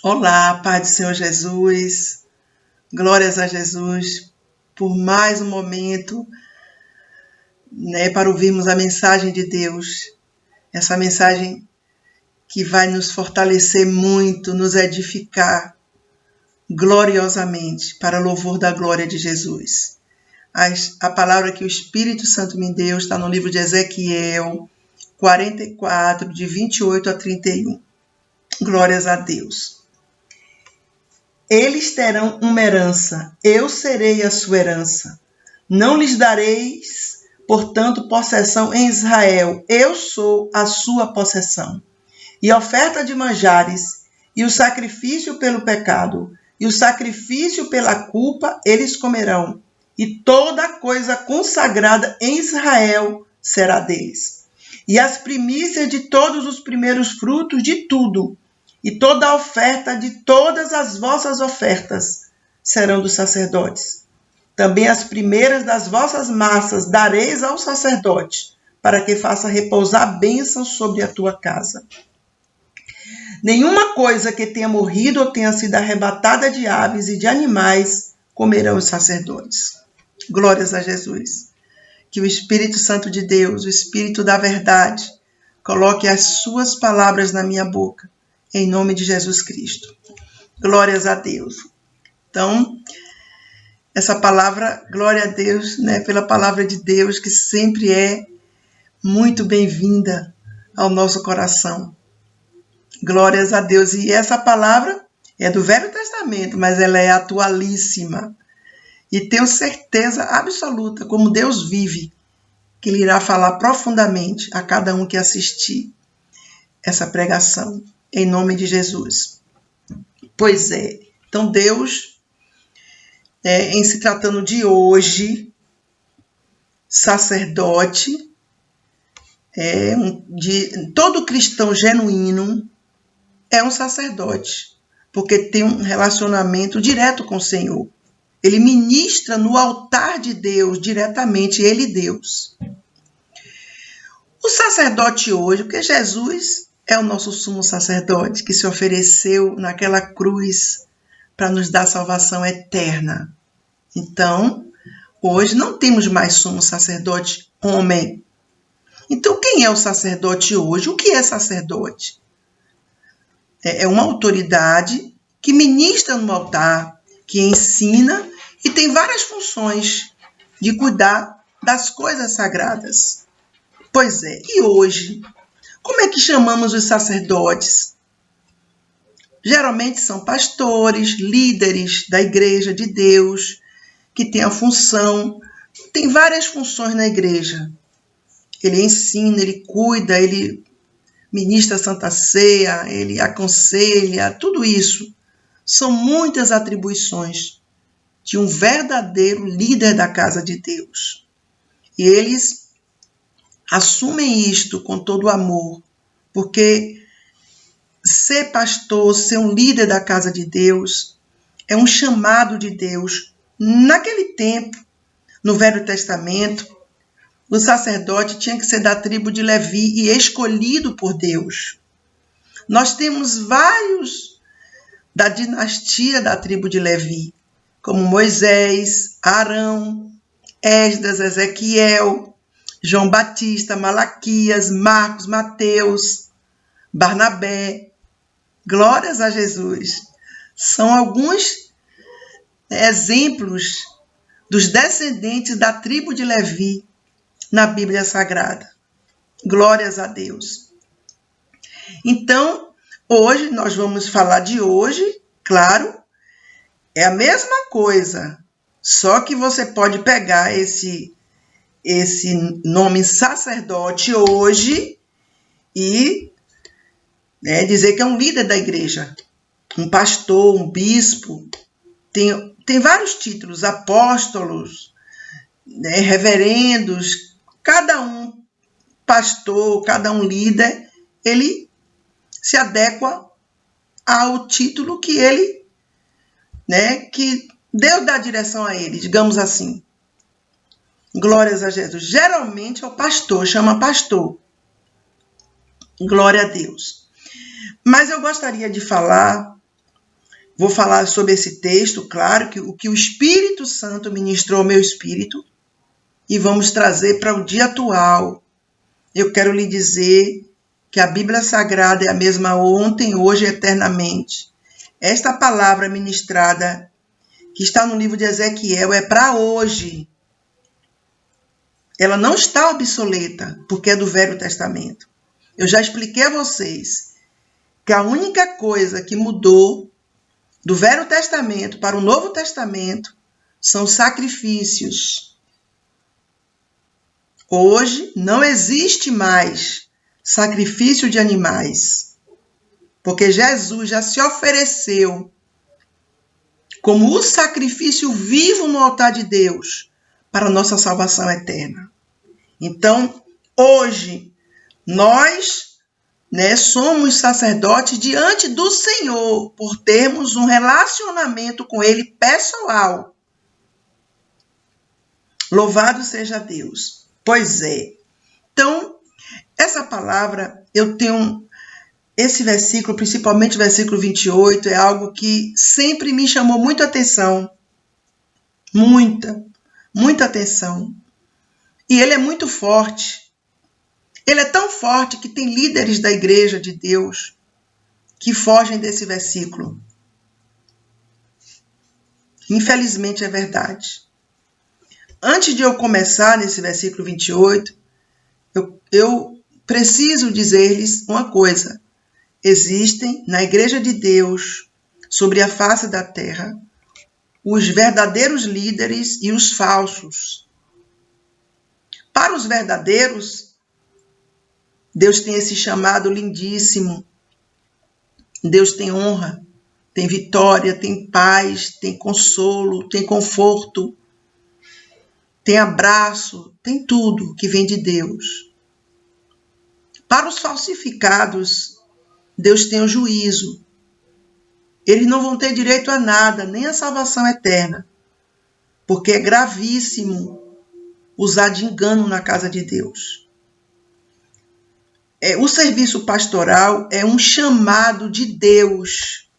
Olá, Pai do Senhor Jesus, glórias a Jesus por mais um momento, para ouvirmos a mensagem de Deus, essa mensagem que vai nos fortalecer muito, nos edificar gloriosamente para louvor da glória de Jesus. A palavra que o Espírito Santo me deu está no livro de Ezequiel 44, de 28 a 31. Glórias a Deus. Eles terão uma herança, eu serei a sua herança. Não lhes dareis, portanto, possessão em Israel, eu sou a sua possessão. E oferta de manjares, e o sacrifício pelo pecado, e o sacrifício pela culpa, eles comerão. E toda coisa consagrada em Israel será deles. E as primícias de todos os primeiros frutos de tudo, e toda a oferta de todas as vossas ofertas serão dos sacerdotes. Também as primeiras das vossas massas dareis ao sacerdote, para que faça repousar bênção sobre a tua casa. Nenhuma coisa que tenha morrido ou tenha sido arrebatada de aves e de animais comerão os sacerdotes. Glórias a Jesus. Que o Espírito Santo de Deus, o Espírito da verdade, coloque as suas palavras na minha boca, em nome de Jesus Cristo. Glórias a Deus. Então, essa palavra, glória a Deus, pela palavra de Deus, que sempre é muito bem-vinda ao nosso coração. Glórias a Deus. E essa palavra é do Velho Testamento, mas ela é atualíssima. E tenho certeza absoluta, como Deus vive, que Ele irá falar profundamente a cada um que assistir essa pregação, em nome de Jesus. Pois é, então Deus, em se tratando de hoje, sacerdote, todo cristão genuíno é um sacerdote, porque tem um relacionamento direto com o Senhor. Ele ministra no altar de Deus diretamente, ele Deus. O sacerdote hoje, porque Jesus é o nosso sumo sacerdote que se ofereceu naquela cruz para nos dar salvação eterna. Então, hoje não temos mais sumo sacerdote homem. Então, quem é o sacerdote hoje? O que é sacerdote? É uma autoridade que ministra no altar, que ensina e tem várias funções de cuidar das coisas sagradas. Pois é, e hoje? Como é que chamamos os sacerdotes? Geralmente são pastores, líderes da igreja de Deus, que têm a função, tem várias funções na igreja. Ele ensina, ele cuida, ele ministra a Santa Ceia, ele aconselha, tudo isso. São muitas atribuições de um verdadeiro líder da casa de Deus. E eles assumem isto com todo amor, porque ser pastor, ser um líder da casa de Deus, é um chamado de Deus. Naquele tempo, no Velho Testamento, o sacerdote tinha que ser da tribo de Levi e escolhido por Deus. Nós temos vários da dinastia da tribo de Levi, como Moisés, Arão, Esdras, Ezequiel, João Batista, Malaquias, Marcos, Mateus, Barnabé. Glórias a Jesus. São alguns exemplos dos descendentes da tribo de Levi na Bíblia Sagrada. Glórias a Deus. Então, hoje, nós vamos falar de hoje, claro, é a mesma coisa, só que você pode pegar esse nome sacerdote hoje e dizer que é um líder da igreja, um pastor, um bispo, tem vários títulos, apóstolos, reverendos, cada um pastor, cada um líder, ele se adequa ao título que ele, que Deus dá direção a ele, digamos assim. Glórias a Jesus. Geralmente é o pastor, chama pastor. Glória a Deus. Mas eu gostaria de falar Vou falar sobre esse texto, claro, que o que o Espírito Santo ministrou ao meu espírito, e vamos trazer para o dia atual. Eu quero lhe dizer que a Bíblia Sagrada é a mesma ontem, hoje e eternamente. Esta palavra ministrada, que está no livro de Ezequiel, é para hoje. Ela não está obsoleta, porque é do Velho Testamento. Eu já expliquei a vocês que a única coisa que mudou do Velho Testamento para o Novo Testamento são sacrifícios. Hoje não existe mais sacrifício de animais, porque Jesus já se ofereceu como o sacrifício vivo no altar de Deus para a nossa salvação eterna. Então, hoje, nós somos sacerdotes diante do Senhor, por termos um relacionamento com Ele pessoal. Louvado seja Deus. Pois é. Então, essa palavra, eu tenho esse versículo, principalmente o versículo 28, é algo que sempre me chamou muita atenção. Muita atenção. E ele é muito forte. Ele é tão forte que tem líderes da igreja de Deus que fogem desse versículo. Infelizmente é verdade. Antes de eu começar nesse versículo 28, eu preciso dizer-lhes uma coisa. Existem na igreja de Deus, sobre a face da terra, os verdadeiros líderes e os falsos. Para os verdadeiros, Deus tem esse chamado lindíssimo. Deus tem honra, tem vitória, tem paz, tem consolo, tem conforto, tem abraço, tem tudo que vem de Deus. Para os falsificados, Deus tem o juízo. Eles não vão ter direito a nada, nem a salvação eterna, porque é gravíssimo usar de engano na casa de Deus. O serviço pastoral é um chamado de Deus.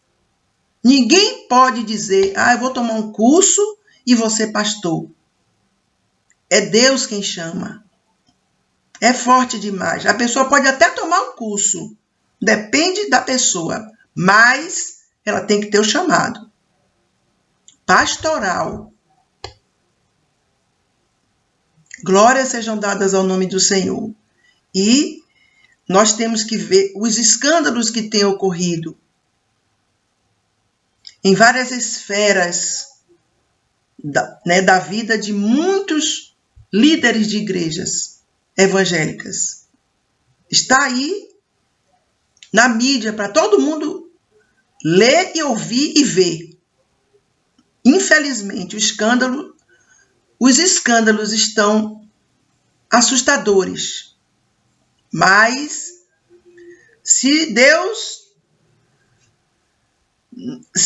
Ninguém pode dizer, eu vou tomar um curso e vou ser pastor. É Deus quem chama. É forte demais. A pessoa pode até tomar um curso, depende da pessoa, mas ela tem que ter o chamado pastoral. Glórias sejam dadas ao nome do Senhor. E nós temos que ver os escândalos que têm ocorrido em várias esferas da vida de muitos líderes de igrejas evangélicas. Está aí na mídia para todo mundo ler e ouvir e ver. Infelizmente, os escândalos estão assustadores. Mas, se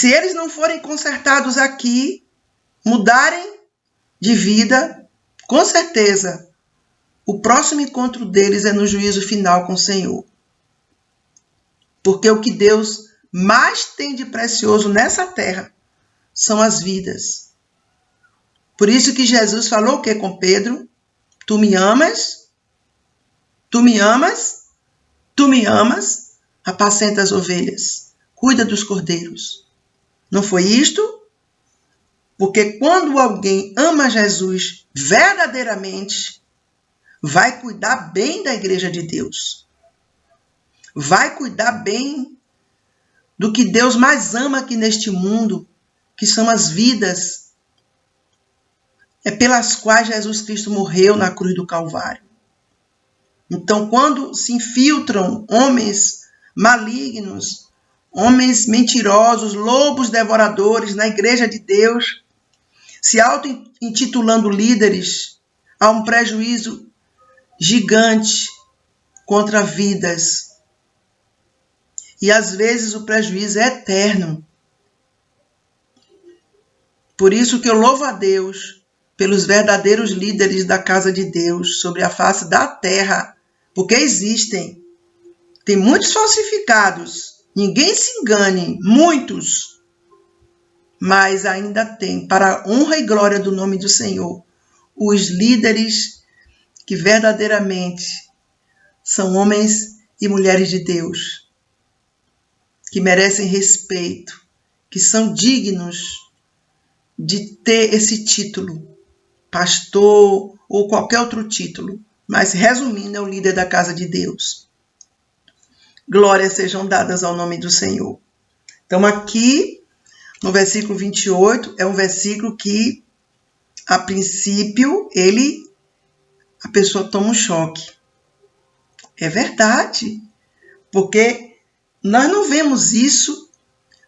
eles não forem consertados aqui, mudarem de vida, com certeza, o próximo encontro deles é no juízo final com o Senhor. Porque o que Deus mais tem de precioso nessa terra são as vidas. Por isso que Jesus falou o que com Pedro? Tu me amas? Tu me amas? Tu me amas? Apacenta as ovelhas. Cuida dos cordeiros. Não foi isto? Porque quando alguém ama Jesus verdadeiramente, vai cuidar bem da igreja de Deus. Vai cuidar bem do que Deus mais ama aqui neste mundo, que são as vidas. É pelas quais Jesus Cristo morreu na cruz do Calvário. Então, quando se infiltram homens malignos, homens mentirosos, lobos devoradores na igreja de Deus, se auto-intitulando líderes, há um prejuízo gigante contra vidas. E às vezes o prejuízo é eterno. Por isso que eu louvo a Deus pelos verdadeiros líderes da casa de Deus sobre a face da terra, porque existem. Tem muitos falsificados. Ninguém se engane, muitos. mas ainda tem, para a honra e glória do nome do Senhor, os líderes que verdadeiramente são homens e mulheres de Deus, que merecem respeito, que são dignos de ter esse título, pastor ou qualquer outro título, mas resumindo, é o líder da casa de Deus. Glórias sejam dadas ao nome do Senhor. Então aqui, no versículo 28, é um versículo que, a princípio, a pessoa toma um choque. É verdade, porque nós não vemos isso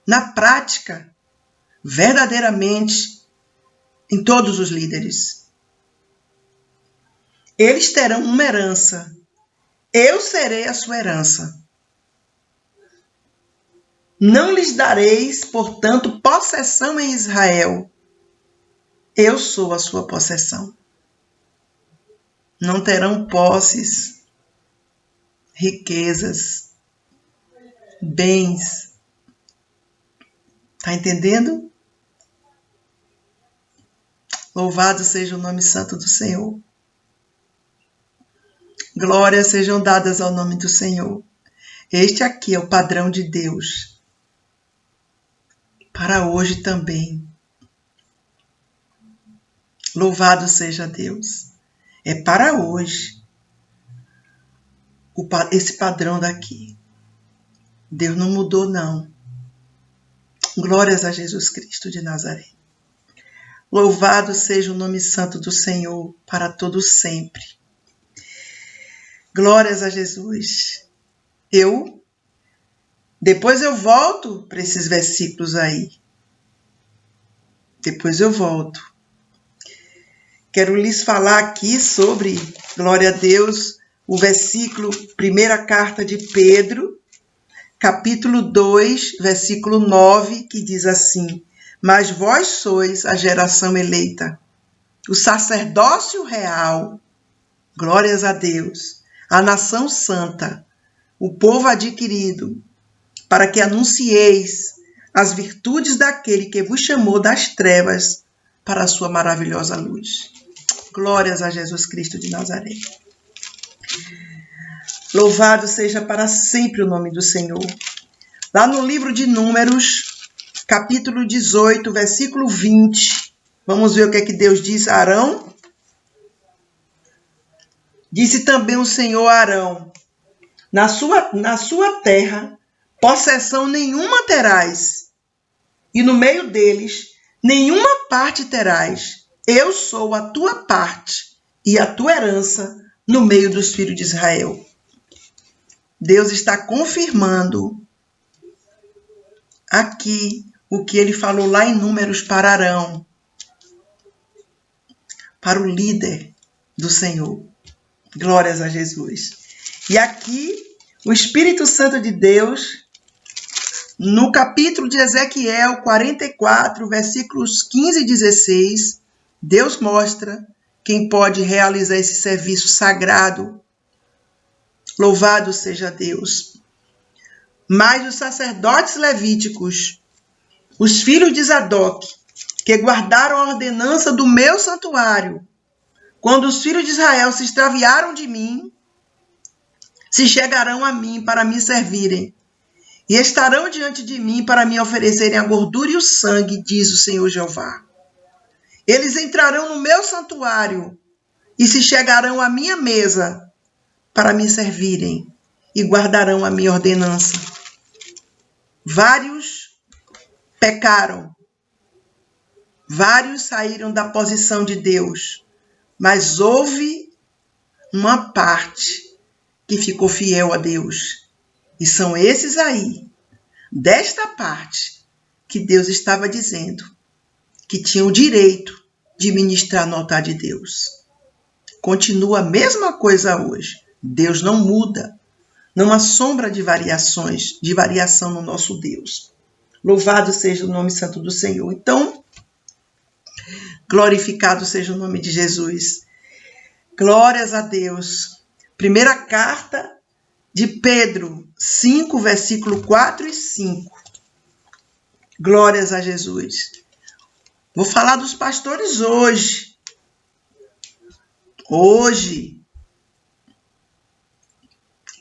na prática, verdadeiramente, em todos os líderes. Eles terão uma herança. Eu serei a sua herança. Não lhes dareis, portanto, possessão em Israel. Eu sou a sua possessão. Não terão posses, riquezas, bens. Está entendendo? Louvado seja o nome santo do Senhor. Glórias sejam dadas ao nome do Senhor. Este aqui é o padrão de Deus. Para hoje também. Louvado seja Deus. É para hoje esse padrão daqui. Deus não mudou, não. Glórias a Jesus Cristo de Nazaré. Louvado seja o nome santo do Senhor para todo sempre. Glórias a Jesus. Depois eu volto para esses versículos aí. Depois eu volto. Quero lhes falar aqui sobre, glória a Deus, o versículo, primeira carta de Pedro, capítulo 2, versículo 9, que diz assim: mas vós sois a geração eleita, o sacerdócio real, glórias a Deus, a nação santa, o povo adquirido, para que anuncieis as virtudes daquele que vos chamou das trevas para a sua maravilhosa luz. Glórias a Jesus Cristo de Nazaré. Louvado seja para sempre o nome do Senhor. Lá no livro de Números, capítulo 18, versículo 20, vamos ver o que é que Deus diz a Arão. Disse também o Senhor a Arão: na sua terra, possessão nenhuma terás, e no meio deles, nenhuma parte terás. Eu sou a tua parte e a tua herança no meio dos filhos de Israel. Deus está confirmando aqui o que ele falou lá em Números para Arão, para o líder do Senhor. Glórias a Jesus. E aqui, o Espírito Santo de Deus, no capítulo de Ezequiel 44, versículos 15 e 16, Deus mostra quem pode realizar esse serviço sagrado. Louvado seja Deus. Mas os sacerdotes levíticos, os filhos de Zadok, que guardaram a ordenança do meu santuário, quando os filhos de Israel se extraviaram de mim, se chegarão a mim para me servirem, e estarão diante de mim para me oferecerem a gordura e o sangue, diz o Senhor Jeová. Eles entrarão no meu santuário e se chegarão à minha mesa para me servirem e guardarão a minha ordenança. Vários pecaram, vários saíram da posição de Deus, mas houve uma parte que ficou fiel a Deus. E são esses aí, desta parte, que Deus estava dizendo que tinham o direito de ministrar no altar de Deus. Continua a mesma coisa hoje. Deus não muda. Não há sombra de variação no nosso Deus. Louvado seja o nome santo do Senhor. Então, glorificado seja o nome de Jesus. Glórias a Deus. Primeira carta de Pedro 5, versículo 4 e 5. Glórias a Jesus. Vou falar dos pastores hoje. Hoje.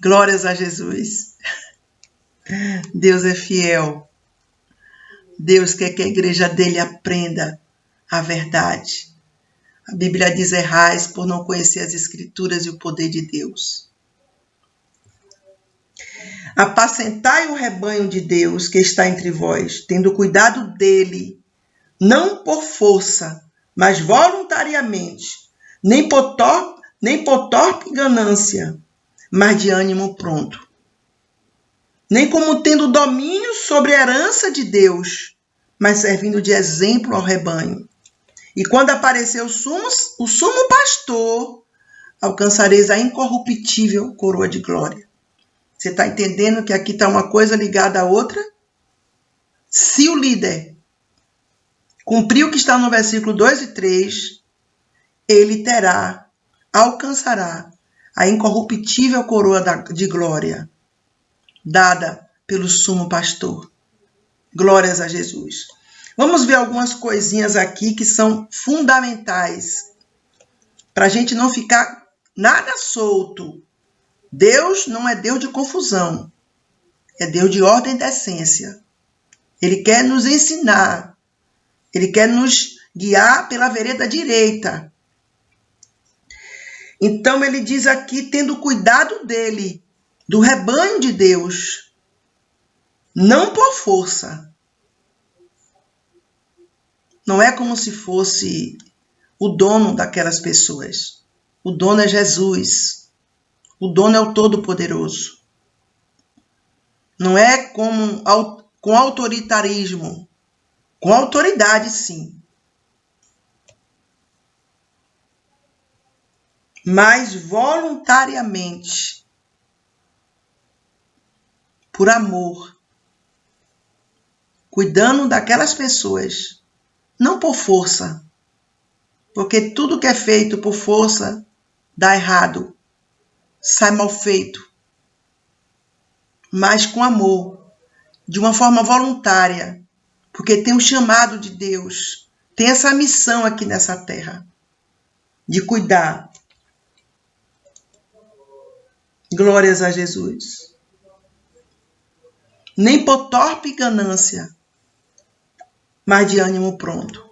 Glórias a Jesus. Deus é fiel. Deus quer que a igreja dele aprenda a verdade. A Bíblia diz: errais por não conhecer as Escrituras e o poder de Deus. Apacentai o rebanho de Deus que está entre vós, tendo cuidado dele, não por força, mas voluntariamente, nem por torpe ganância, mas de ânimo pronto. Nem como tendo domínio sobre a herança de Deus, mas servindo de exemplo ao rebanho. E quando aparecer o sumo pastor, alcançareis a incorruptível coroa de glória. Você está entendendo que aqui está uma coisa ligada à outra? Se o líder cumprir o que está no versículo 2 e 3, ele alcançará a incorruptível coroa de glória, dada pelo sumo pastor. Glórias a Jesus. Vamos ver algumas coisinhas aqui que são fundamentais para a gente não ficar nada solto. Deus não é Deus de confusão, é Deus de ordem e decência. Ele quer nos ensinar, ele quer nos guiar pela vereda direita. Então ele diz aqui, tendo cuidado dele, do rebanho de Deus, não por força. Não é como se fosse o dono daquelas pessoas. O dono é Jesus. O dono é o Todo-Poderoso. Não é com autoritarismo. Com autoridade, sim. Mas voluntariamente. Por amor. Cuidando daquelas pessoas. Não por força. Porque tudo que é feito por força dá errado. Sai mal feito. Mas com amor. De uma forma voluntária. Porque tem um chamado de Deus. Tem essa missão aqui nessa terra. De cuidar. Glórias a Jesus. Nem por torpe ganância, mas de ânimo pronto.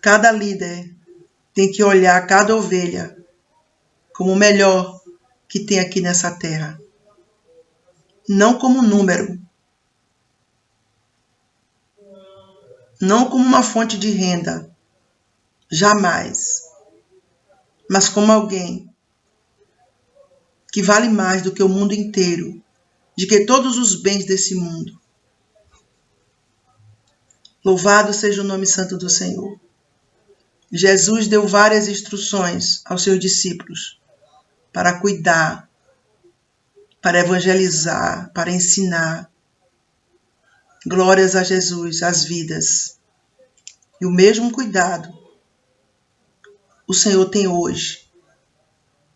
Cada líder tem que olhar cada ovelha como o melhor que tem aqui nessa terra. Não como número. Não como uma fonte de renda. Jamais. Mas como alguém que vale mais do que o mundo inteiro, de que todos os bens desse mundo. Louvado seja o nome santo do Senhor. Jesus deu várias instruções aos seus discípulos para cuidar, para evangelizar, para ensinar. Glórias a Jesus, as vidas. E o mesmo cuidado o Senhor tem hoje.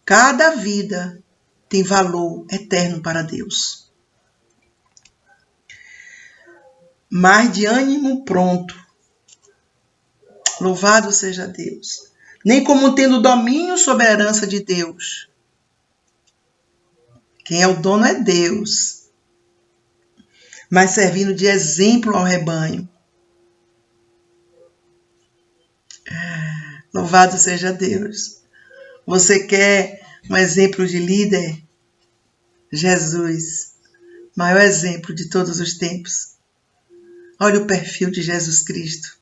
Cada vida tem valor eterno para Deus. Mas de ânimo pronto. Louvado seja Deus. Nem como tendo domínio sobre a herança de Deus. Quem é o dono é Deus. Mas servindo de exemplo ao rebanho. Louvado seja Deus. Você quer um exemplo de líder? Jesus. Maior exemplo de todos os tempos. Olha o perfil de Jesus Cristo.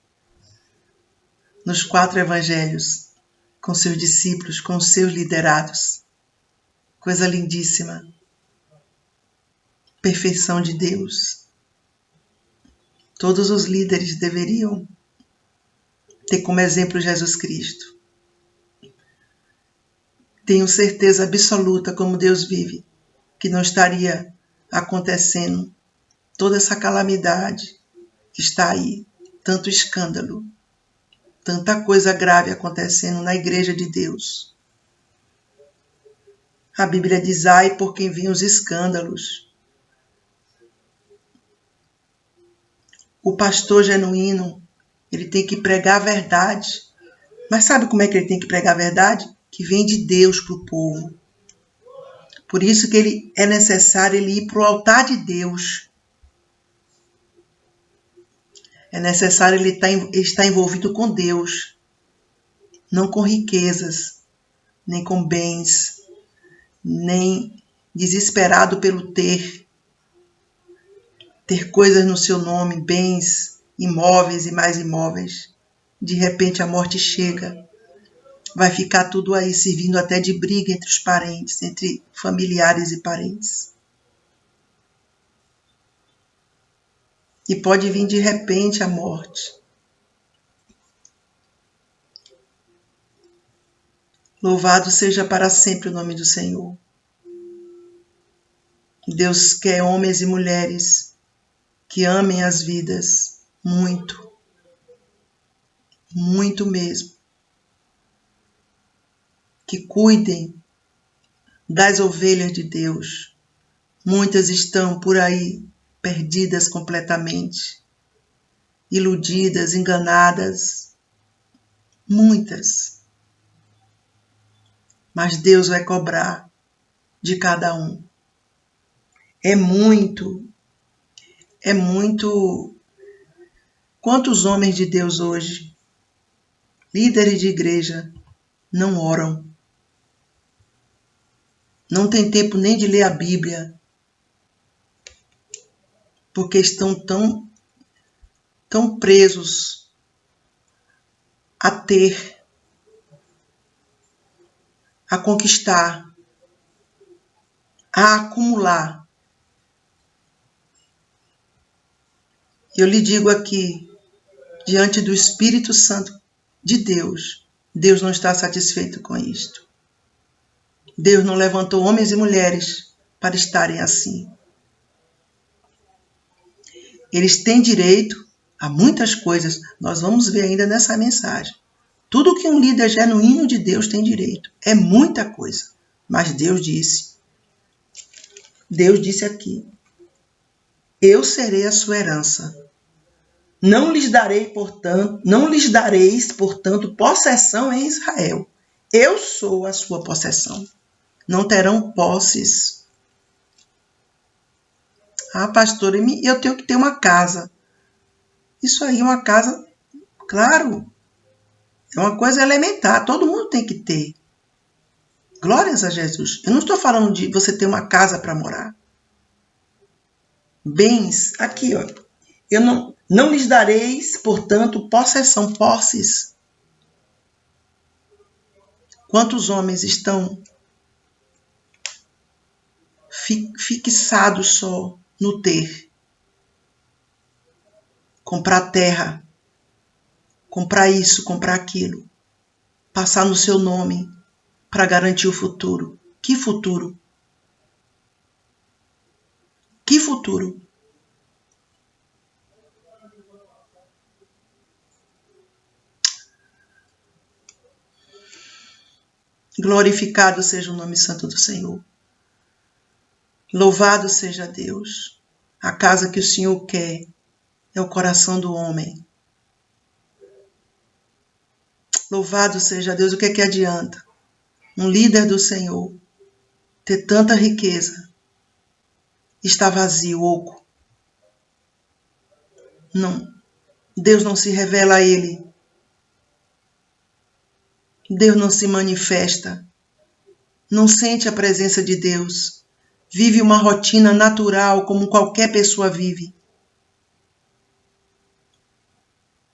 Nos 4 evangelhos. Com seus discípulos, com seus liderados. Coisa lindíssima. Perfeição de Deus. Todos os líderes deveriam ter como exemplo Jesus Cristo. Tenho certeza absoluta, como Deus vive, que não estaria acontecendo toda essa calamidade que está aí, tanto escândalo, tanta coisa grave acontecendo na igreja de Deus. A Bíblia diz: ai, por quem vinham os escândalos. O pastor genuíno, ele tem que pregar a verdade. Mas sabe como é que ele tem que pregar a verdade? Que vem de Deus para o povo. Por isso que é necessário ele ir para o altar de Deus. É necessário ele estar envolvido com Deus. Não com riquezas, nem com bens, nem desesperado pelo ter coisas no seu nome, bens, imóveis e mais imóveis. De repente a morte chega, vai ficar tudo aí servindo até de briga entre os parentes, entre familiares e parentes. E pode vir de repente a morte. Louvado seja para sempre o nome do Senhor. Deus quer homens e mulheres que amem as vidas muito, muito mesmo. Que cuidem das ovelhas de Deus. Muitas estão por aí perdidas completamente, iludidas, enganadas. Muitas. Mas Deus vai cobrar de cada um. É muito. Quantos homens de Deus hoje, líderes de igreja, não oram? Não tem tempo nem de ler a Bíblia, porque estão tão presos a ter, a conquistar, a acumular. Eu lhe digo aqui, diante do Espírito Santo de Deus, Deus não está satisfeito com isto. Deus não levantou homens e mulheres para estarem assim. Eles têm direito a muitas coisas. Nós vamos ver ainda nessa mensagem. Tudo que um líder genuíno de Deus tem direito. É muita coisa. Mas Deus disse aqui, eu serei a sua herança. Não lhes dareis, portanto, possessão em Israel. Eu sou a sua possessão. Não terão posses. Ah, pastor, eu tenho que ter uma casa. Isso aí é uma casa, claro, é uma coisa elementar, todo mundo tem que ter. Glórias a Jesus. Eu não estou falando de você ter uma casa para morar. Bens, aqui, ó. Eu não lhes dareis, portanto, possessão, posses. Quantos homens estão fixados só no ter? Comprar terra, comprar isso, comprar aquilo, passar no seu nome para garantir o futuro. Que futuro? Que futuro? Glorificado seja o nome santo do Senhor. Louvado seja Deus. A casa que o Senhor quer é o coração do homem. Louvado seja Deus. O que é que adianta um líder do Senhor ter tanta riqueza, está vazio, oco? Não. Deus não se revela a ele. Deus não se manifesta. Não sente a presença de Deus. Vive uma rotina natural como qualquer pessoa vive.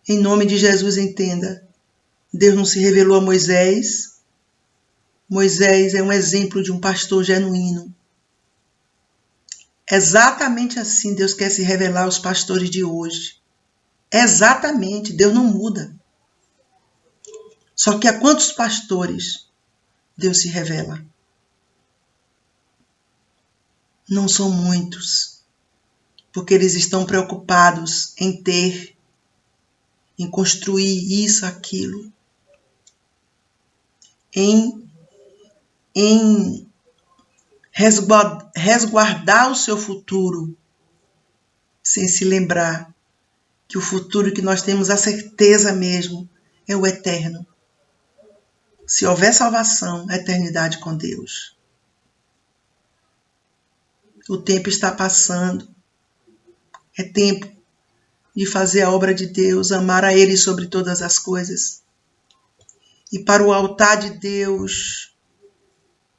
Em nome de Jesus, entenda. Deus não se revelou a Moisés. Moisés é um exemplo de um pastor genuíno. Exatamente assim Deus quer se revelar aos pastores de hoje. Exatamente, Deus não muda. Só que a quantos pastores Deus se revela? Não são muitos, porque eles estão preocupados em ter, em construir isso, aquilo, em resguardar o seu futuro, sem se lembrar que o futuro que nós temos a certeza mesmo é o eterno. Se houver salvação, a eternidade com Deus. O tempo está passando. É tempo de fazer a obra de Deus, amar a Ele sobre todas as coisas. E para o altar de Deus,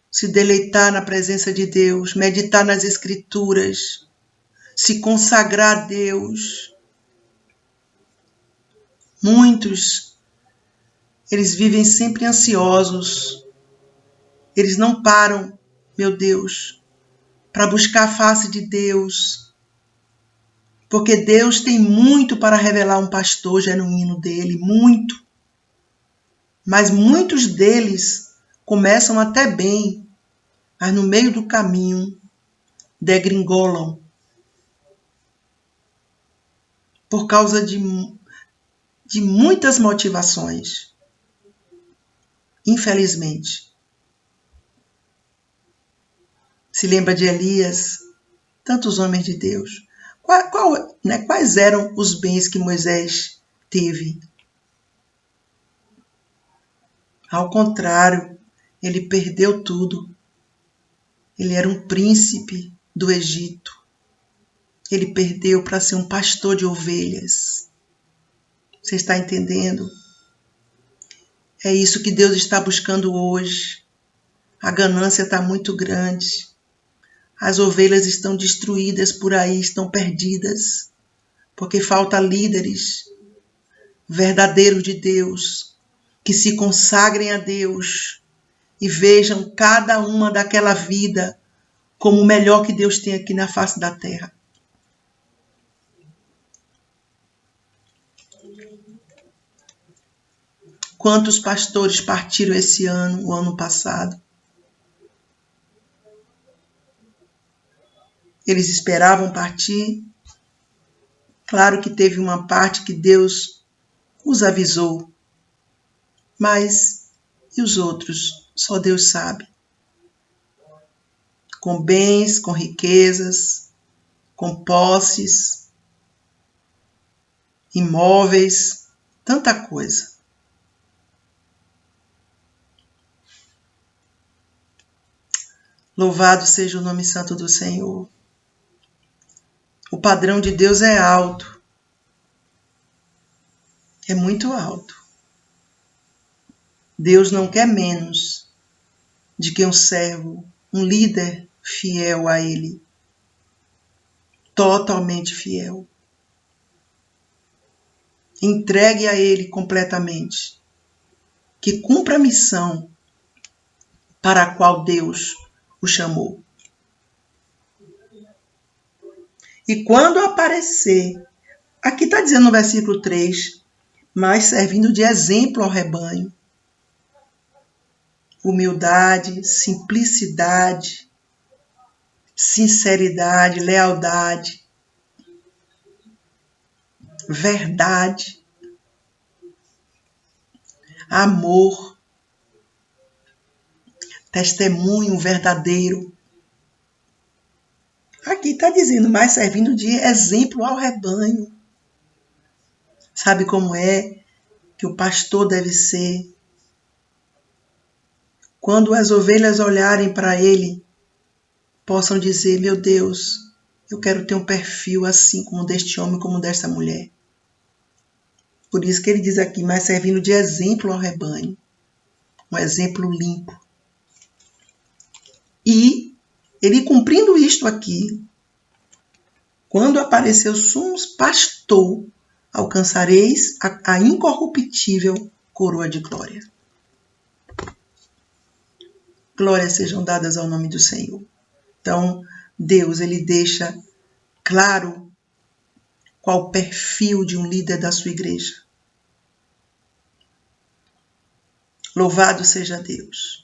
se deleitar na presença de Deus, meditar nas Escrituras, se consagrar a Deus. Muitos, eles vivem sempre ansiosos. Eles não param, meu Deus, para buscar a face de Deus. Porque Deus tem muito para revelar um pastor genuíno dele, muito. Mas muitos deles começam até bem, mas no meio do caminho degringolam. Por causa de muitas motivações. Infelizmente. Se lembra de Elias, tantos homens de Deus. Quais eram os bens que Moisés teve? Ao contrário, ele perdeu tudo. Ele era um príncipe do Egito. Ele perdeu para ser um pastor de ovelhas. Você está entendendo? É isso que Deus está buscando hoje. A ganância está muito grande. As ovelhas estão destruídas por aí, estão perdidas. Porque falta líderes verdadeiros de Deus, que se consagrem a Deus e vejam cada uma daquela vida como o melhor que Deus tem aqui na face da terra. Quantos pastores partiram esse ano, o ano passado? Eles esperavam partir. Claro que teve uma parte que Deus os avisou. Mas e os outros? Só Deus sabe. Com bens, com riquezas, com posses, imóveis, tanta coisa. Louvado seja o nome santo do Senhor. O padrão de Deus é alto. É muito alto. Deus não quer menos de que um servo, um líder fiel a Ele. Totalmente fiel. Entregue a Ele completamente. Que cumpra a missão para a qual Deus o chamou. E quando aparecer, aqui está dizendo no versículo 3, mas servindo de exemplo ao rebanho, humildade, simplicidade, sinceridade, lealdade, verdade, amor, testemunho verdadeiro. Aqui está dizendo, mas servindo de exemplo ao rebanho. Sabe como é que o pastor deve ser? Quando as ovelhas olharem para ele, possam dizer, meu Deus, eu quero ter um perfil assim como deste homem, como desta mulher. Por isso que ele diz aqui, mas servindo de exemplo ao rebanho. Um exemplo limpo. E ele cumprindo isto aqui, quando aparecer o sumo pastor, alcançareis a incorruptível coroa de glória. Glórias sejam dadas ao nome do Senhor. Então, Deus, ele deixa claro qual o perfil de um líder da sua igreja. Louvado seja Deus.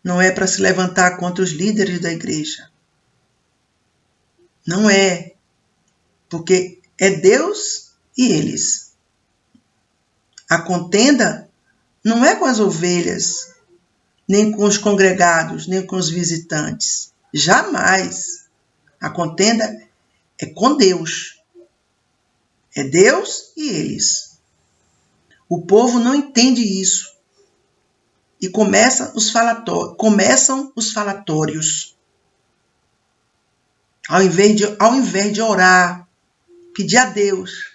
Não é para se levantar contra os líderes da igreja. Não é. Porque é Deus e eles. A contenda não é com as ovelhas, nem com os congregados, nem com os visitantes. Jamais. A contenda é com Deus. É Deus e eles. O povo não entende isso. E começam os falatórios. Ao invés de orar, pedir a Deus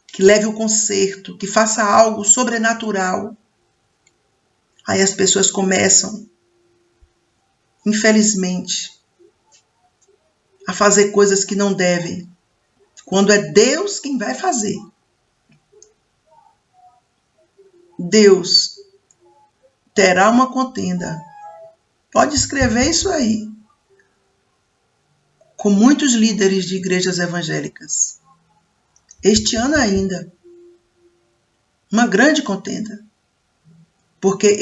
que leve o conserto, que faça algo sobrenatural, aí as pessoas começam, infelizmente, a fazer coisas que não devem, quando é Deus quem vai fazer. Deus terá uma contenda. Pode escrever isso aí. Com muitos líderes de igrejas evangélicas. Este ano ainda. Uma grande contenda. Porque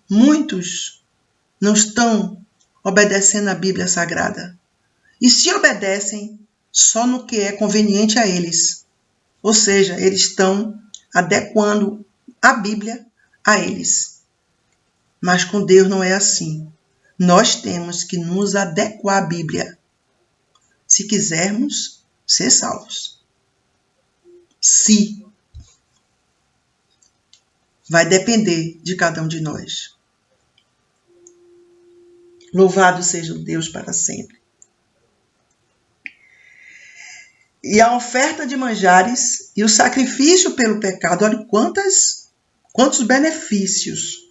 muitos, não estão obedecendo a Bíblia Sagrada. E se obedecem, só no que é conveniente a eles. Ou seja, eles estão adequando a Bíblia a eles. Mas com Deus não é assim. Nós temos que nos adequar à Bíblia, se quisermos ser salvos. Se vai depender de cada um de nós. Louvado seja o Deus para sempre. E a oferta de manjares e o sacrifício pelo pecado, olha quantos benefícios.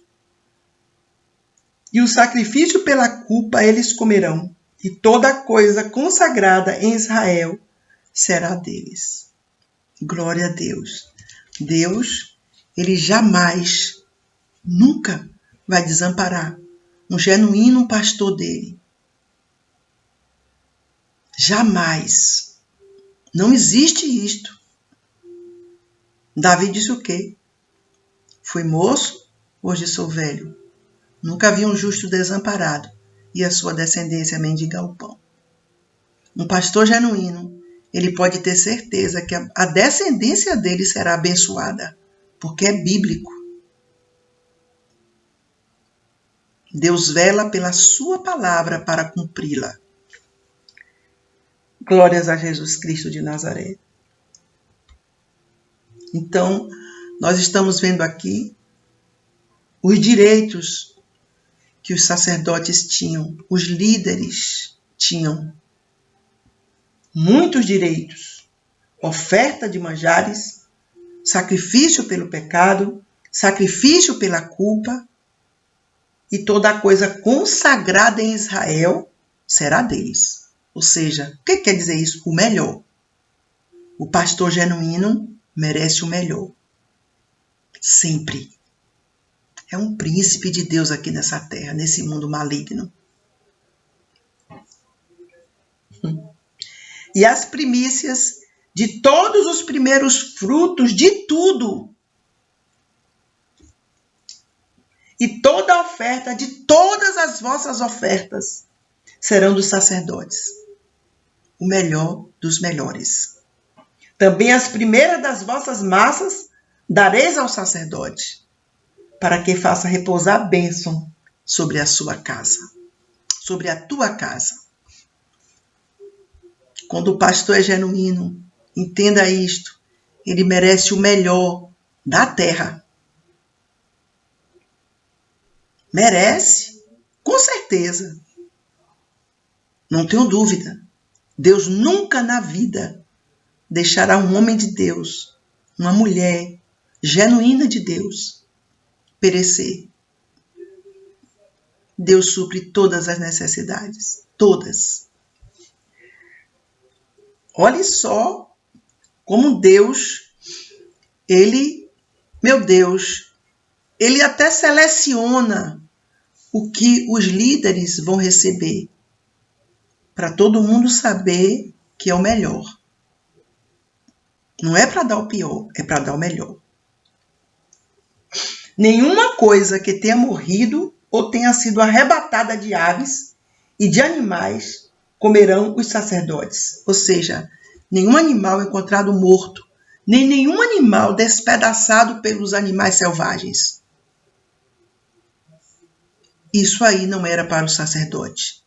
E o sacrifício pela culpa eles comerão, e toda coisa consagrada em Israel será deles. Glória a Deus. Deus, ele jamais, nunca vai desamparar um genuíno pastor dele. Jamais. Não existe isto. Davi disse o quê? Fui moço, hoje sou velho. Nunca vi um justo desamparado e a sua descendência mendigar o pão. Um pastor genuíno, ele pode ter certeza que a descendência dele será abençoada, porque é bíblico. Deus vela pela sua palavra para cumpri-la. Glórias a Jesus Cristo de Nazaré. Então, nós estamos vendo aqui os direitos que os sacerdotes tinham, os líderes tinham. Muitos direitos. Oferta de manjares, sacrifício pelo pecado, sacrifício pela culpa, e toda a coisa consagrada em Israel será deles. Ou seja, o que quer dizer isso? O melhor. O pastor genuíno merece o melhor. Sempre. É um príncipe de Deus aqui nessa terra, nesse mundo maligno. E as primícias de todos os primeiros frutos de tudo. E toda a oferta de todas as vossas ofertas serão dos sacerdotes. O melhor dos melhores. Também as primeiras das vossas massas dareis ao sacerdote, para que faça repousar a bênção sobre a sua casa, sobre a tua casa. Quando o pastor é genuíno, entenda isto, ele merece o melhor da terra. Merece, com certeza. Não tenho dúvida. Deus nunca na vida deixará um homem de Deus, uma mulher genuína de Deus, perecer. Deus supre todas as necessidades. Todas. Olhe só como Deus, ele até seleciona o que os líderes vão receber, para todo mundo saber que é o melhor. Não é para dar o pior, é para dar o melhor. Nenhuma coisa que tenha morrido ou tenha sido arrebatada de aves e de animais comerão os sacerdotes. Ou seja, nenhum animal encontrado morto, nem nenhum animal despedaçado pelos animais selvagens. Isso aí não era para o sacerdote.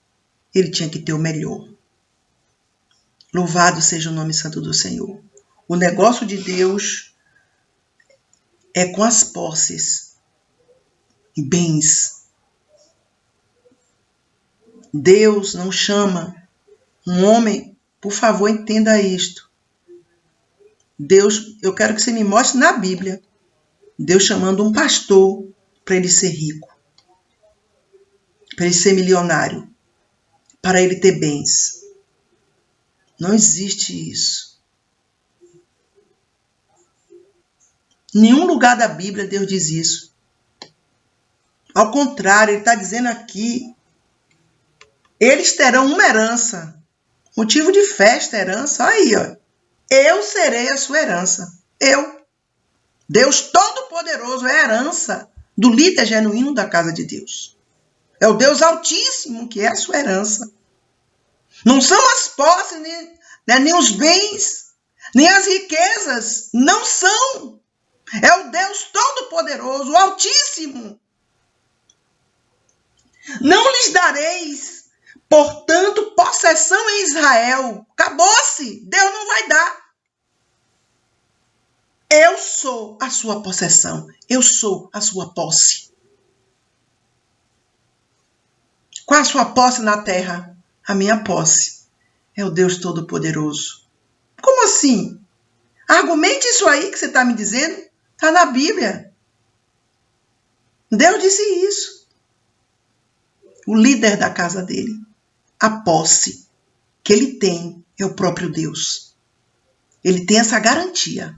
Ele tinha que ter o melhor. Louvado seja o nome santo do Senhor. O negócio de Deus é com as posses e bens. Deus não chama um homem, por favor, entenda isto. Deus, eu quero que você me mostre na Bíblia, Deus chamando um pastor para ele ser rico, para ele ser milionário, para ele ter bens. Não existe isso. Em nenhum lugar da Bíblia Deus diz isso. Ao contrário, ele está dizendo aqui, eles terão uma herança. Motivo de festa, herança, aí, ó. Eu serei a sua herança. Eu. Deus Todo-Poderoso é a herança do líder genuíno da casa de Deus. É o Deus Altíssimo que é a sua herança. Não são as posses, nem os bens, nem as riquezas. Não são. É o Deus Todo-Poderoso, o Altíssimo. Não lhes dareis, portanto, possessão em Israel. Acabou-se. Deus não vai dar. Eu sou a sua possessão. Eu sou a sua posse. Qual a sua posse na terra? A minha posse é o Deus Todo-Poderoso. Como assim? Argumente isso aí que você está me dizendo. Está na Bíblia. Deus disse isso. O líder da casa dele. A posse que ele tem é o próprio Deus. Ele tem essa garantia.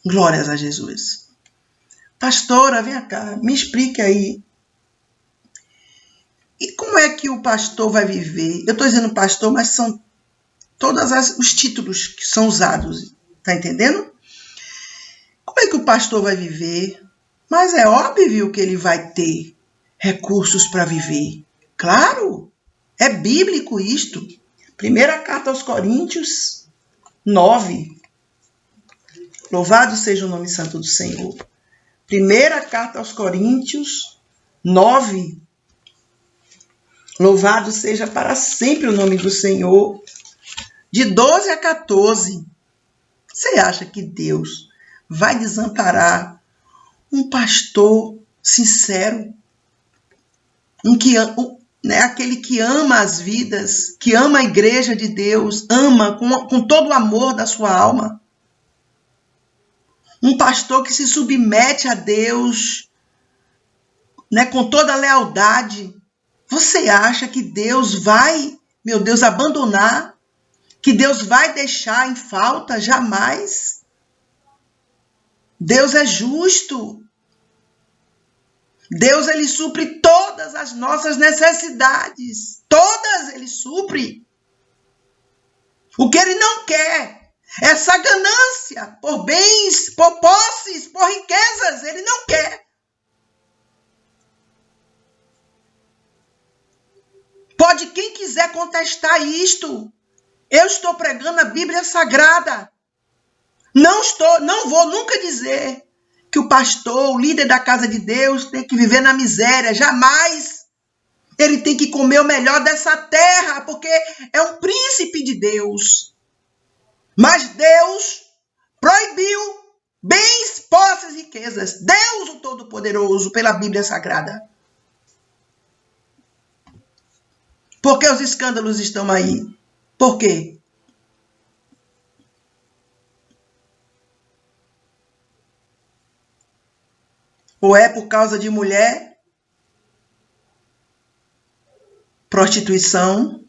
Glórias a Jesus. Pastora, vem cá, me explique aí. E como é que o pastor vai viver? Eu estou dizendo pastor, mas são todos os títulos que são usados. Está entendendo? Como é que o pastor vai viver? Mas é óbvio que ele vai ter recursos para viver. Claro, é bíblico isto. Primeira carta aos Coríntios 9. Louvado seja o nome santo do Senhor. Primeira carta aos Coríntios 9. Louvado seja para sempre o nome do Senhor. De 12 a 14. Você acha que Deus vai desamparar um pastor sincero? Aquele que ama as vidas, que ama a igreja de Deus, ama com todo o amor da sua alma. Um pastor que se submete a Deus, com toda a lealdade. Você acha que Deus vai, meu Deus, abandonar? Que Deus vai deixar em falta? Jamais. Deus é justo. Deus, ele supre todas as nossas necessidades. Todas ele supre. O que ele não quer, essa ganância por bens, por posses, por riquezas, ele não quer. Pode quem quiser contestar isto. Eu estou pregando a Bíblia Sagrada. Não vou nunca dizer que o pastor, o líder da casa de Deus, tem que viver na miséria. Jamais. Ele tem que comer o melhor dessa terra, porque é um príncipe de Deus. Mas Deus proibiu bens, posses e riquezas. Deus, o Todo-Poderoso, pela Bíblia Sagrada. Por que os escândalos estão aí? Por quê? Ou é por causa de mulher, prostituição,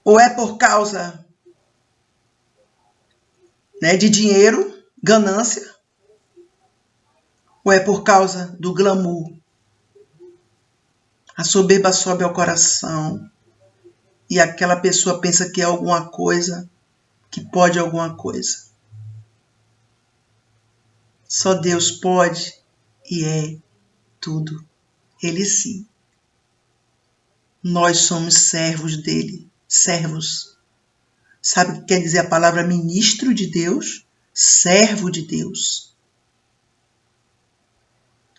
ou é por causa de dinheiro, ganância, ou é por causa do glamour. A soberba sobe ao coração e aquela pessoa pensa que é alguma coisa, que pode alguma coisa. Só Deus pode e é tudo. Ele sim. Nós somos servos dele. Servos. Sabe o que quer dizer a palavra ministro de Deus? Servo de Deus.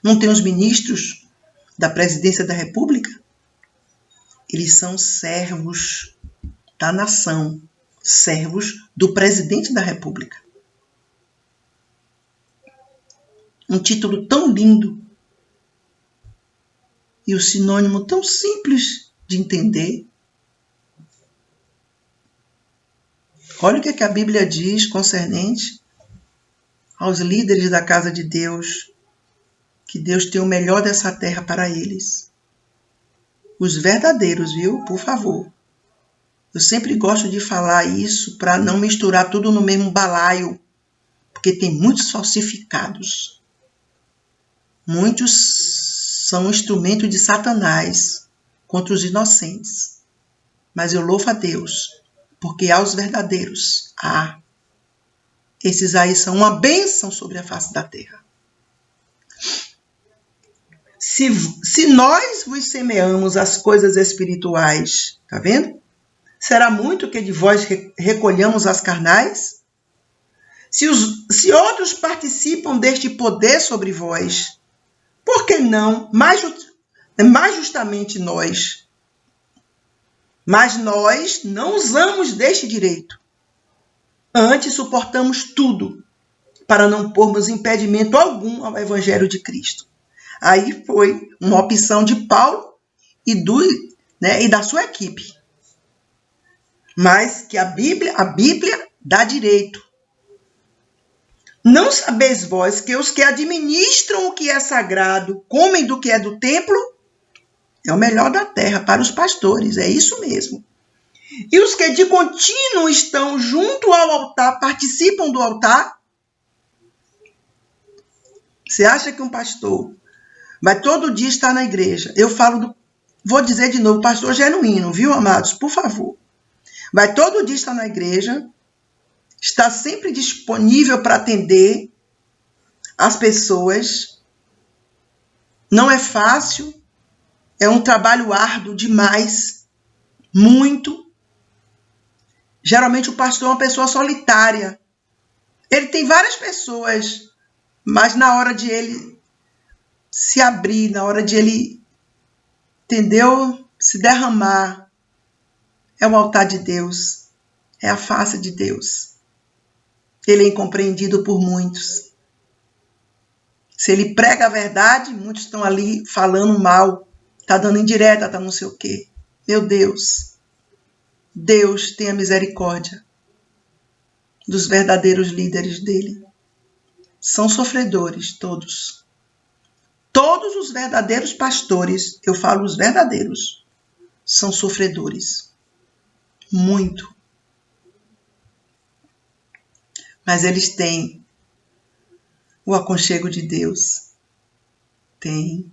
Não tem os ministros da presidência da República? Eles são servos da nação. servos do presidente da República. Um título tão lindo e o sinônimo tão simples de entender. Olha o que a Bíblia diz concernente aos líderes da casa de Deus, que Deus tem o melhor dessa terra para eles. Os verdadeiros, viu? Por favor. Eu sempre gosto de falar isso para não misturar tudo no mesmo balaio, porque tem muitos falsificados. Muitos são instrumento de Satanás contra os inocentes. Mas eu louvo a Deus, porque aos verdadeiros, esses aí são uma bênção sobre a face da terra. Se nós vos semeamos as coisas espirituais, tá vendo? Será muito que de vós recolhamos as carnais? Se outros participam deste poder sobre vós, por que não, mais justamente nós? Mas nós não usamos deste direito. Antes suportamos tudo, para não pormos impedimento algum ao Evangelho de Cristo. Aí foi uma opção de Paulo e da sua equipe. Mas que a Bíblia dá direito. Não sabeis vós que os que administram o que é sagrado, comem do que é do templo? É o melhor da terra para os pastores, é isso mesmo. E os que de contínuo estão junto ao altar, participam do altar? Você acha que um pastor vai todo dia estar na igreja? Vou dizer de novo, pastor genuíno, viu, amados? Por favor. Vai todo dia estar na igreja, está sempre disponível para atender as pessoas. Não é fácil, é um trabalho árduo demais, muito. Geralmente o pastor é uma pessoa solitária. Ele tem várias pessoas, mas na hora de ele se abrir, na hora de ele, entendeu? Se derramar, é o altar de Deus, é a face de Deus. Ele é incompreendido por muitos. Se ele prega a verdade, muitos estão ali falando mal, está dando indireta, está não sei o quê. Meu Deus, Deus tenha misericórdia dos verdadeiros líderes dele. São sofredores todos. Todos os verdadeiros pastores, eu falo os verdadeiros, são sofredores. Muito. Mas eles têm o aconchego de Deus. Tem.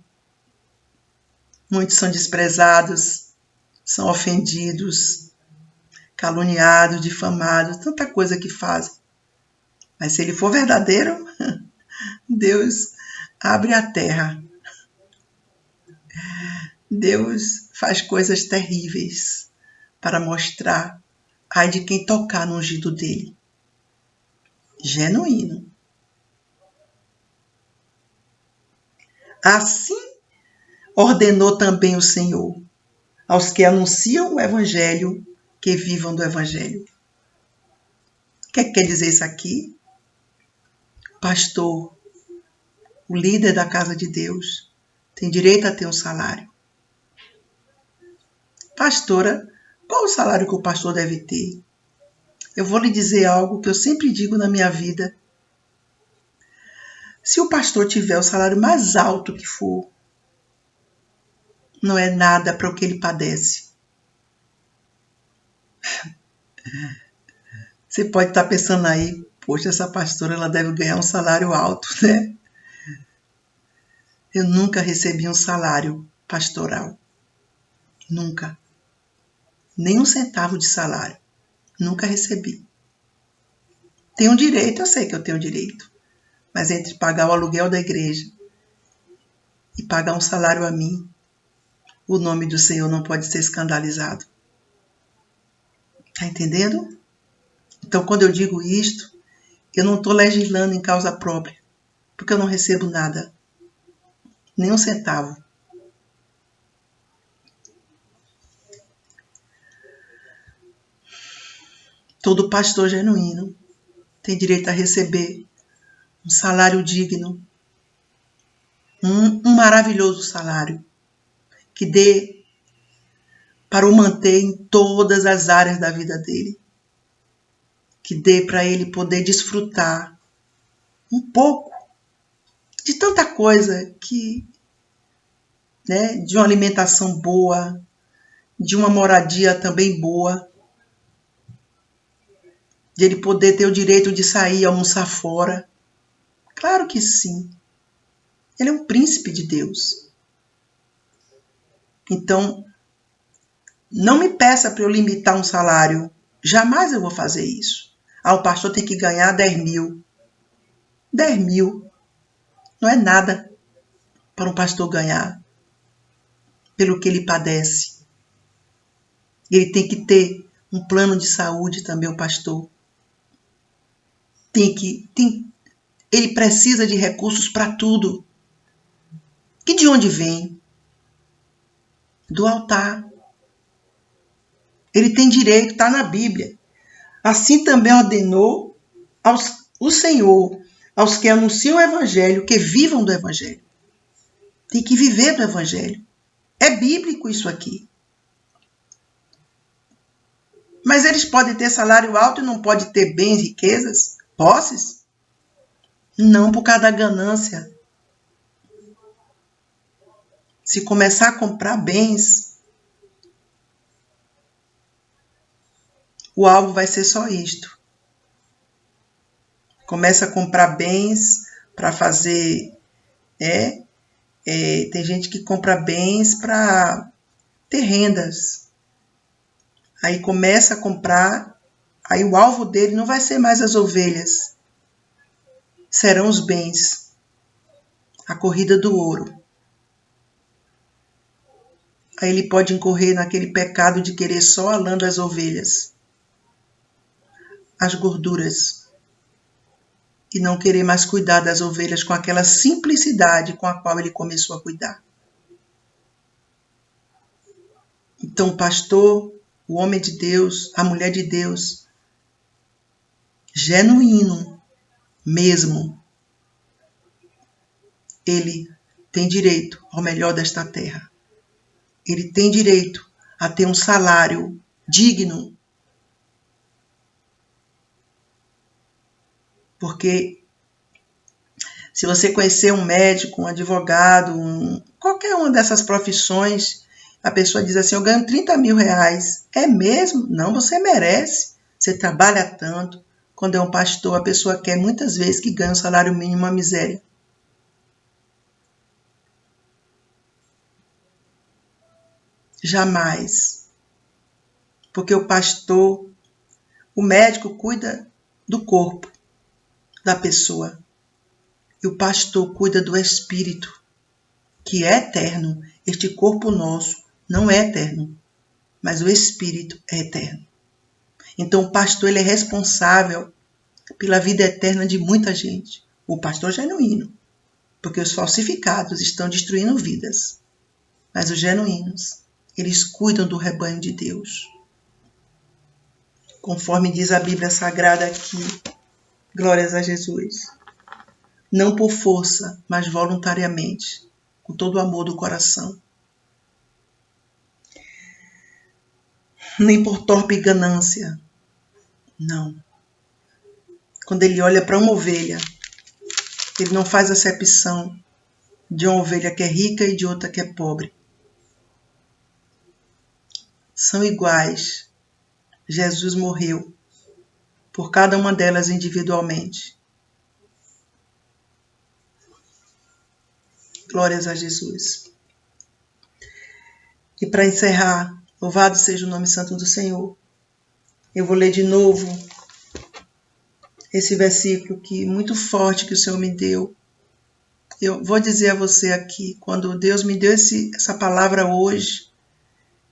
Muitos são desprezados, são ofendidos, caluniados, difamados, tanta coisa que fazem. Mas se ele for verdadeiro, Deus abre a terra. Deus faz coisas terríveis para mostrar ai de quem tocar no ungido dele. Genuíno. Assim ordenou também o Senhor aos que anunciam o Evangelho que vivam do Evangelho. O que quer dizer isso aqui? Pastor, o líder da casa de Deus, tem direito a ter um salário. Pastora, qual o salário que o pastor deve ter? Eu vou lhe dizer algo que eu sempre digo na minha vida. Se o pastor tiver o salário mais alto que for, não é nada para o que ele padece. Você pode estar pensando aí, poxa, essa pastora ela deve ganhar um salário alto, né? Eu nunca recebi um salário pastoral. Nunca. Nem um centavo de salário. Nunca recebi. Tenho direito, eu sei que eu tenho direito. Mas entre pagar o aluguel da igreja e pagar um salário a mim, o nome do Senhor não pode ser escandalizado. Tá entendendo? Então, quando eu digo isto, eu não estou legislando em causa própria, porque eu não recebo nada. Nem um centavo. Todo pastor genuíno tem direito a receber um salário digno, um maravilhoso salário, que dê para o manter em todas as áreas da vida dele, que dê para ele poder desfrutar um pouco de tanta coisa que, né, de uma alimentação boa, de uma moradia também boa, de ele poder ter o direito de sair e almoçar fora. Claro que sim. Ele é um príncipe de Deus. Então, não me peça para eu limitar um salário. Jamais eu vou fazer isso. O pastor tem que ganhar 10 mil. 10 mil não é nada para um pastor ganhar pelo que ele padece. Ele tem que ter um plano de saúde também, o pastor. Ele precisa de recursos para tudo. E de onde vem? Do altar. Ele tem direito, está na Bíblia. Assim também ordenou o Senhor aos que anunciam o Evangelho, que vivam do Evangelho. Tem que viver do Evangelho. É bíblico isso aqui. Mas eles podem ter salário alto e não podem ter bens, riquezas, posses? Não, por causa da ganância. Se começar a comprar bens, o alvo vai ser só isto. Começa a comprar bens para fazer... tem gente que compra bens para ter rendas. Aí começa a comprar, aí o alvo dele não vai ser mais as ovelhas, serão os bens, a corrida do ouro. Aí ele pode incorrer naquele pecado de querer só a lã das ovelhas, as gorduras, e não querer mais cuidar das ovelhas com aquela simplicidade com a qual ele começou a cuidar. Então o pastor, o homem de Deus, a mulher de Deus, genuíno mesmo, ele tem direito ao melhor desta terra. Ele tem direito a ter um salário digno. Porque se você conhecer um médico, um advogado, qualquer uma dessas profissões, a pessoa diz assim, eu ganho 30 mil reais. É mesmo? Não, você merece. Você trabalha tanto. Quando é um pastor, a pessoa quer muitas vezes que ganhe um salário mínimo, uma miséria. Jamais. Porque o pastor, o médico cuida do corpo da pessoa. E o pastor cuida do espírito, que é eterno. Este corpo nosso não é eterno, mas o espírito é eterno. Então o pastor ele é responsável pela vida eterna de muita gente. O pastor genuíno, porque os falsificados estão destruindo vidas. Mas os genuínos, eles cuidam do rebanho de Deus. Conforme diz a Bíblia Sagrada aqui, glórias a Jesus. Não por força, mas voluntariamente, com todo o amor do coração. Nem por torpe ganância. Não. Quando ele olha para uma ovelha, ele não faz acepção de uma ovelha que é rica e de outra que é pobre. São iguais. Jesus morreu por cada uma delas individualmente. Glórias a Jesus. E para encerrar, louvado seja o nome santo do Senhor. Eu vou ler de novo esse versículo que muito forte que o Senhor me deu. Eu vou dizer a você aqui, quando Deus me deu essa palavra hoje,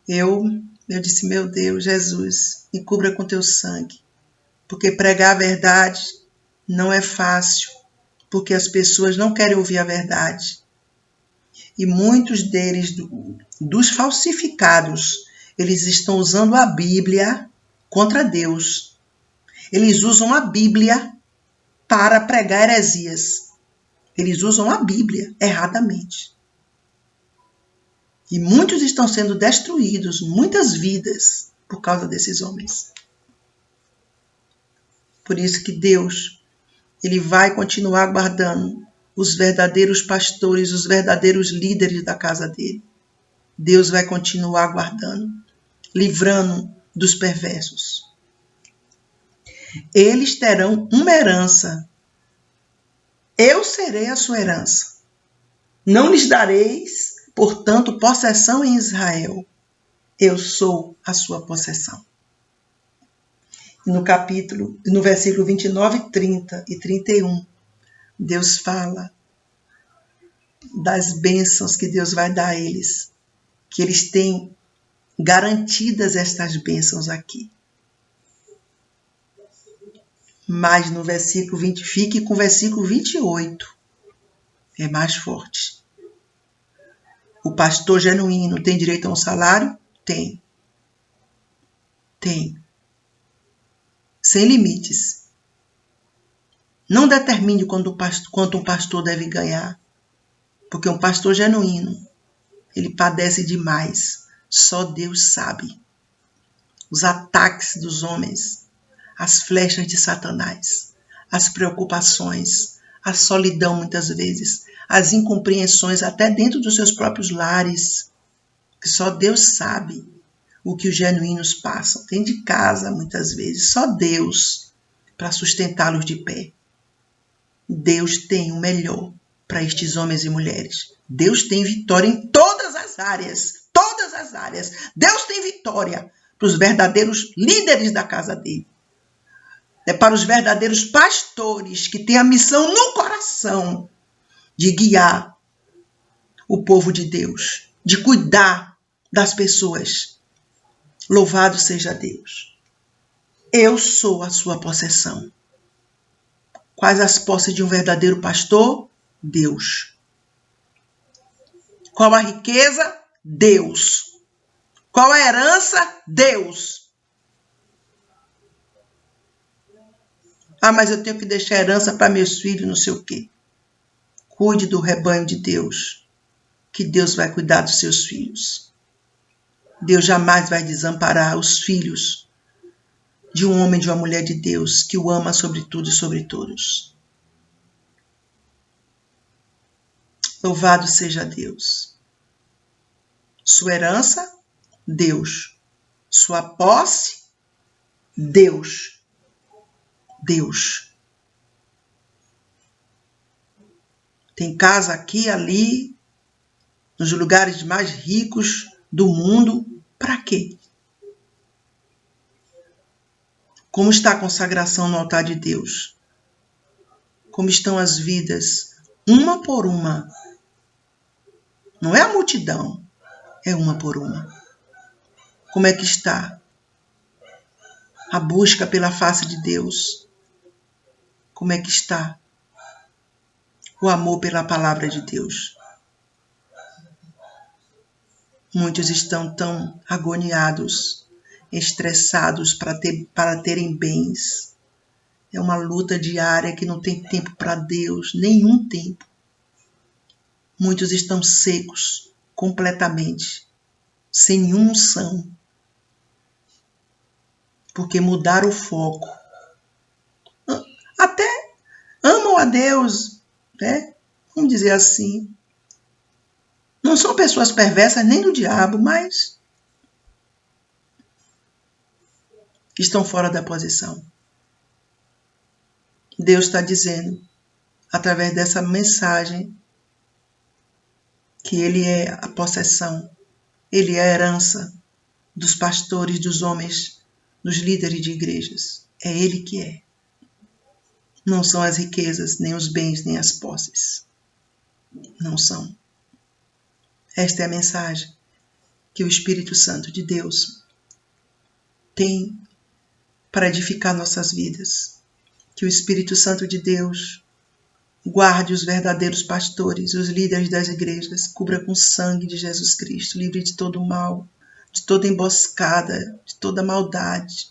eu disse, meu Deus, Jesus, me cubra com teu sangue. Porque pregar a verdade não é fácil, porque as pessoas não querem ouvir a verdade. E muitos deles, dos falsificados, eles estão usando a Bíblia contra Deus. Eles usam a Bíblia para pregar heresias. Eles usam a Bíblia erradamente. E muitos estão sendo destruídos, muitas vidas, por causa desses homens. Por isso que Deus, Ele vai continuar guardando os verdadeiros pastores, os verdadeiros líderes da casa dele. Deus vai continuar guardando, livrando dos perversos. Eles terão uma herança. Eu serei a sua herança. Não lhes dareis, portanto, possessão em Israel. Eu sou a sua possessão. No versículo 29, 30 e 31, Deus fala das bênçãos que Deus vai dar a eles, que eles têm garantidas estas bênçãos aqui. Mas no versículo 20, fique com o versículo 28, é mais forte. O pastor genuíno tem direito a um salário? Tem. Tem. Sem limites. Não determine quanto um pastor deve ganhar, porque um pastor genuíno, ele padece demais. Só Deus sabe. Os ataques dos homens, as flechas de Satanás, as preocupações, a solidão muitas vezes, as incompreensões até dentro dos seus próprios lares, que só Deus sabe o que os genuínos passam. Dentro de casa, muitas vezes, só Deus para sustentá-los de pé. Deus tem o melhor para estes homens e mulheres. Deus tem vitória em todas as áreas. Todas as áreas. Deus tem vitória para os verdadeiros líderes da casa dele. É para os verdadeiros pastores que têm a missão no coração de guiar o povo de Deus, de cuidar das pessoas. Louvado seja Deus. Eu sou a sua possessão. Quais as posses de um verdadeiro pastor? Deus. Qual a riqueza? Deus. Qual a herança? Deus. Ah, mas eu tenho que deixar herança para meus filhos, não sei o quê. Cuide do rebanho de Deus, que Deus vai cuidar dos seus filhos. Deus jamais vai desamparar os filhos de um homem e de uma mulher de Deus que o ama sobre tudo e sobre todos. Louvado seja Deus. Sua herança, Deus. Sua posse, Deus. Deus. Tem casa aqui e ali, nos lugares mais ricos do mundo. Para quê? Como está a consagração no altar de Deus? Como estão as vidas, uma por uma? Não é a multidão, é uma por uma. Como é que está a busca pela face de Deus? Como é que está o amor pela palavra de Deus? Muitos estão tão agoniados, estressados para terem bens. É uma luta diária que não tem tempo para Deus, nenhum tempo. Muitos estão secos completamente, sem nenhuma unção, porque mudaram o foco. Até amam a Deus, né? Vamos dizer assim. Não são pessoas perversas nem do diabo, mas estão fora da posição. Deus está dizendo, através dessa mensagem, que Ele é a possessão, Ele é a herança dos pastores, dos homens, dos líderes de igrejas. É Ele que é. Não são as riquezas, nem os bens, nem as posses. Não são. Esta é a mensagem que o Espírito Santo de Deus tem para edificar nossas vidas. Que o Espírito Santo de Deus guarde os verdadeiros pastores, os líderes das igrejas, cubra com o sangue de Jesus Cristo, livre de todo mal, de toda emboscada, de toda maldade.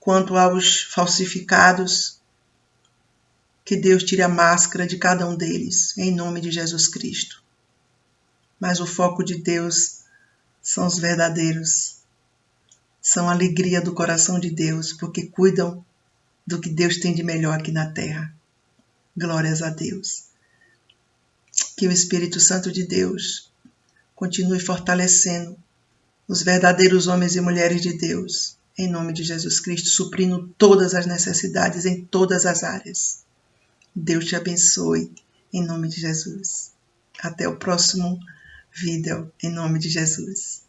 Quanto aos falsificados, que Deus tire a máscara de cada um deles, em nome de Jesus Cristo. Mas o foco de Deus são os verdadeiros, são a alegria do coração de Deus, porque cuidam do que Deus tem de melhor aqui na terra. Glórias a Deus. Que o Espírito Santo de Deus continue fortalecendo os verdadeiros homens e mulheres de Deus, em nome de Jesus Cristo, suprindo todas as necessidades em todas as áreas. Deus te abençoe, em nome de Jesus. Até o próximo vídeo, em nome de Jesus.